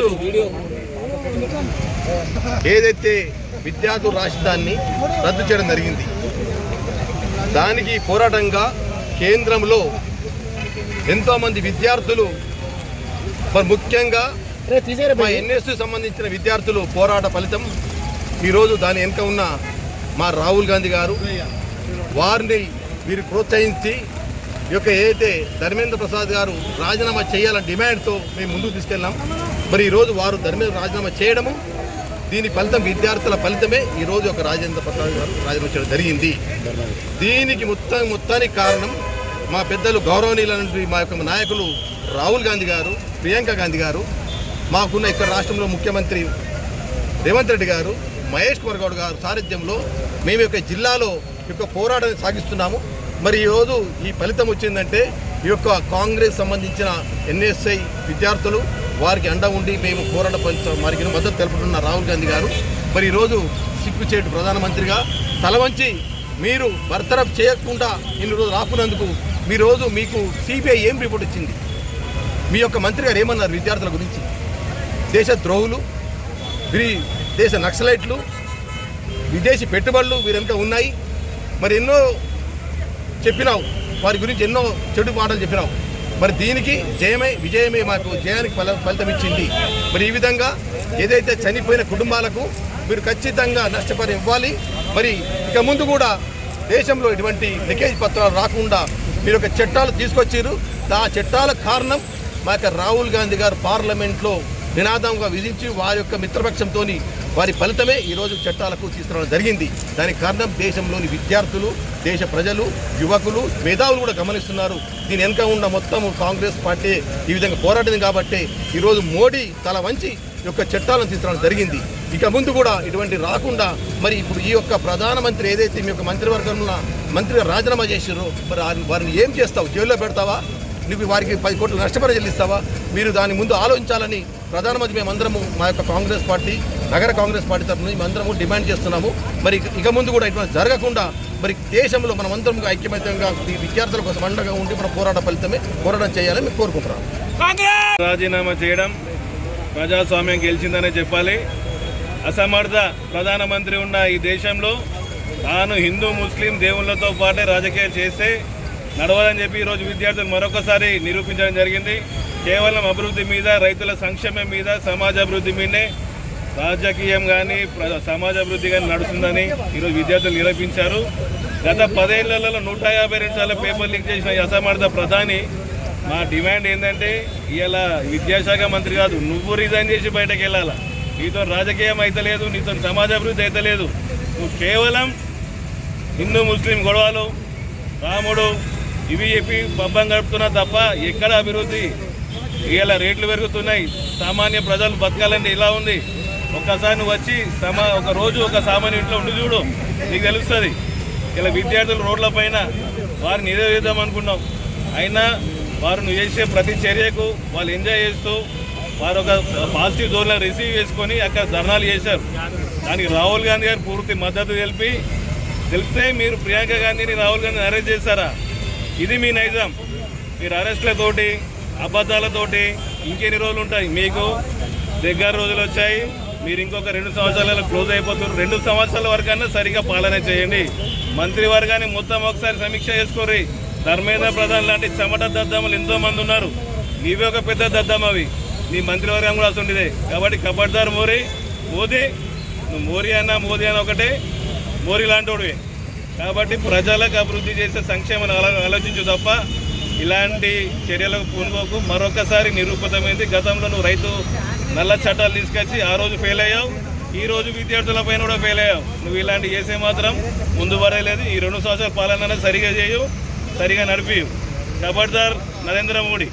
ఈరోజు ఏదైతే విద్యార్థుల రాజధానిని రద్దు చేయడం జరిగింది, దానికి పోరాటంగా కేంద్రంలో ఎంతోమంది విద్యార్థులు, మరి ముఖ్యంగా మా ఎన్ఎస్యు సంబంధించిన విద్యార్థులు పోరాట ఫలితం ఈరోజు దాని వెనుక ఉన్న మా రాహుల్ గాంధీ గారు, వారిని వీరు ప్రోత్సహించి ఈ యొక్క ఏదైతే ధర్మేంద్ర ప్రసాద్ గారు రాజీనామా చేయాలని డిమాండ్తో మేము ముందుకు తీసుకెళ్ళాం. మరి ఈరోజు వారు ధర్మేంద్ర రాజీనామా చేయడము, దీని ఫలితం విద్యార్థుల ఫలితమే ఈరోజు ఒక రాజేంద్ర ప్రసాద్ గారు రాజీనామా చేయడం జరిగింది. దీనికి మొత్తానికి కారణం మా పెద్దలు గౌరవనీయులైన మా యొక్క నాయకులు రాహుల్ గాంధీ గారు, ప్రియాంక గాంధీ గారు, మాకున్న ఇక్కడ రాష్ట్రంలో ముఖ్యమంత్రి రేవంత్ రెడ్డి గారు, మహేష్ కుమార్ గౌడ్ గారు సారథ్యంలో మేము యొక్క జిల్లాలో యొక్క పోరాటాన్ని సాగిస్తున్నాము. మరి ఈరోజు ఈ ఫలితం వచ్చిందంటే ఈ యొక్క కాంగ్రెస్ సంబంధించిన ఎన్ఎస్ఐ విద్యార్థులు వారికి అండ ఉండి మేము పోరాట వారికి మద్దతు తెలుపుతున్న రాహుల్ గాంధీ గారు మరి ఈరోజు సిగ్గుచేటు ప్రధానమంత్రిగా తల వంచి మీరు బర్తరఫ్ చేయకుండా ఇన్ని రోజు రాకున్నందుకు మీరోజు మీకు సిబిఐ ఏం రిపోర్ట్ ఇచ్చింది? మీ యొక్క మంత్రి గారు ఏమన్నారు విద్యార్థుల గురించి? దేశ ద్రోహులు, దేశ నక్సలైట్లు, విదేశీ పెట్టుబడులు వీరంతా ఉన్నాయి. మరి ఎన్నో చెప్పినావు, వారి గురించి ఎన్నో చెడు మాటలు చెప్పినావు. మరి దీనికి విజయమే మాకు జయానికి ఫలితం ఇచ్చింది. మరి ఈ విధంగా ఏదైతే చనిపోయిన కుటుంబాలకు మీరు ఖచ్చితంగా నష్టపరిహారం ఇవ్వాలి. మరి ఇక ముందు కూడా దేశంలో ఇటువంటి లీకేజ్ పత్రాలు రాకుండా మీరు ఒక చట్టాలు తీసుకొచ్చారు. ఆ చట్టాల కారణం మా యొక్క రాహుల్ గాంధీ గారు పార్లమెంట్లో నినాదంగా విధించి వారి యొక్క మిత్రపక్షంతో వారి ఫలితమే ఈరోజు చట్టాలకు తీసుకురావడం జరిగింది. దానికి కారణం దేశంలోని విద్యార్థులు, దేశ ప్రజలు, యువకులు, మేధావులు కూడా గమనిస్తున్నారు. దీని వెనుక ఉన్న మొత్తం కాంగ్రెస్ పార్టీ ఈ విధంగా పోరాడింది కాబట్టి ఈరోజు మోడీ తల వంచి ఈ యొక్క చట్టాలను తీసుకురావడం జరిగింది. ఇక ముందు కూడా ఇటువంటి రాకుండా మరి ఇప్పుడు ఈ యొక్క ప్రధానమంత్రి ఏదైతే మీ యొక్క మంత్రివర్గంలో మంత్రిగా రాజీనామా చేసారో మరి వారిని ఏం చేస్తావు? జైల్లో పెడతావా? నువ్వు వారికి 10 కోట్లు నష్టపరిహారం చెల్లిస్తావా? మీరు దాని ముందు ఆలోచించాలని ప్రధానమంత్రి మేమందరము మా యొక్క కాంగ్రెస్ పార్టీ, నగర కాంగ్రెస్ పార్టీ తరఫున మేమందరము డిమాండ్ చేస్తున్నాము. మరి ఇక ముందు కూడా ఇటువంటి జరగకుండా మరి దేశంలో మనం అందరం ఐక్యమత్యంగా విద్యార్థుల కోసం అండగా ఉండి మన పోరాటం చేయాలని మేము కోరుకుంటున్నాం. రాజీనామా చేయడం ప్రజాస్వామ్యం గెలిచిందనే చెప్పాలి. అసమర్థ ప్రధానమంత్రి ఉన్న ఈ దేశంలో తాను హిందూ ముస్లిం దేవుళ్ళతో పాటే రాజకీయాలు చేస్తే నడవాలని చెప్పి ఈరోజు విద్యార్థులు మరొకసారి నిరూపించడం జరిగింది. కేవలం అభివృద్ధి మీద, రైతుల సంక్షేమం మీద, సమాజ అభివృద్ధి మీదనే రాజకీయం కానీ సమాజ అభివృద్ధి కానీ నడుస్తుందని ఈరోజు విద్యార్థులు నిరూపించారు. గత 10 ఏళ్లలో 152 సార్లు పేపర్ లీక్ చేసిన ఈ అసమర్థ ప్రధాని మా డిమాండ్ ఏంటంటే ఇలా విద్యాశాఖ మంత్రి కాదు, నువ్వు రిజైన్ చేసి బయటకు వెళ్ళాలా. నీతో రాజకీయం అయితే లేదు, నీతో సమాజ అభివృద్ధి అయితే లేదు. నువ్వు కేవలం హిందూ ముస్లిం గొడవలు, రాముడు ఇవి చెప్పి పబ్బం గడుపుతున్నా తప్ప ఎక్కడ అభివృద్ధి? ఇలా రేట్లు పెరుగుతున్నాయి, సామాన్య ప్రజలు బతకాలంటే ఇలా ఉంది. ఒక్కసారి నువ్వు వచ్చి ఒక రోజు ఒక సామాన్య ఇంట్లో ఉండి చూడు, నీకు తెలుస్తుంది. ఇలా విద్యార్థులు రోడ్ల పైన వారిని ఏదో చేద్దాం అనుకున్నాం, అయినా వారు నువ్వు చేసే ప్రతి చర్యకు వాళ్ళు ఎంజాయ్ చేస్తూ వారు ఒక పాజిటివ్ జోన్లో రిసీవ్ చేసుకొని అక్కడ ధర్నాలు చేశారు. దానికి రాహుల్ గాంధీ గారు పూర్తి మద్దతు తెలిపితే మీరు ప్రియాంక గాంధీని, రాహుల్ గాంధీని అరెస్ట్ చేశారా? ఇది మీ నైజం. మీరు అరెస్ట్లతోటి, అబద్ధాలతోటి ఇంకెన్ని రోజులు ఉంటాయి? మీకు దగ్గర రోజులు వచ్చాయి. మీరు ఇంకొక 2 సంవత్సరాలలో క్లోజ్ అయిపోతున్నారు. 2 సంవత్సరాల వరకన్నా సరిగా పాలన చేయండి. మంత్రివర్గాన్ని మొత్తం ఒకసారి సమీక్ష చేసుకోర్రి. ధర్మేంద్ర ప్రధాన్ లాంటి చెమట దద్దమ్మలు ఎంతోమంది ఉన్నారు. నీవే ఒక పెద్ద దద్దమ్మవి. నీ మంత్రివర్గం కూడా అసలుంటిదే. కాబట్టి కబడ్దార్ మోదీ. నువ్వు మోదీ అన్న ఒకటే, మోరీ లాంటివి. కాబట్టి ప్రజలకు అభివృద్ధి చేసే సంక్షేమాన్ని ఆలోచించు తప్ప ఇలాంటి చర్యలకు పూనుకోకు. మరొకసారి నిరూపితమైంది. గతంలో నువ్వు రైతు నల్ల చట్టాలు తీసుకొచ్చి ఆ రోజు ఫెయిల్ అయ్యావు, ఈ రోజు విద్యార్థుల పైన కూడా ఫెయిల్ అయ్యావు. నువ్వు ఇలాంటి చేసే మాత్రం ముందు పడలేదు. ఈ 2 సంవత్సరాల పాలన సరిగా చేయు, సరిగా నడిపియు. ఖబర్దార్ నరేంద్ర మోడీ.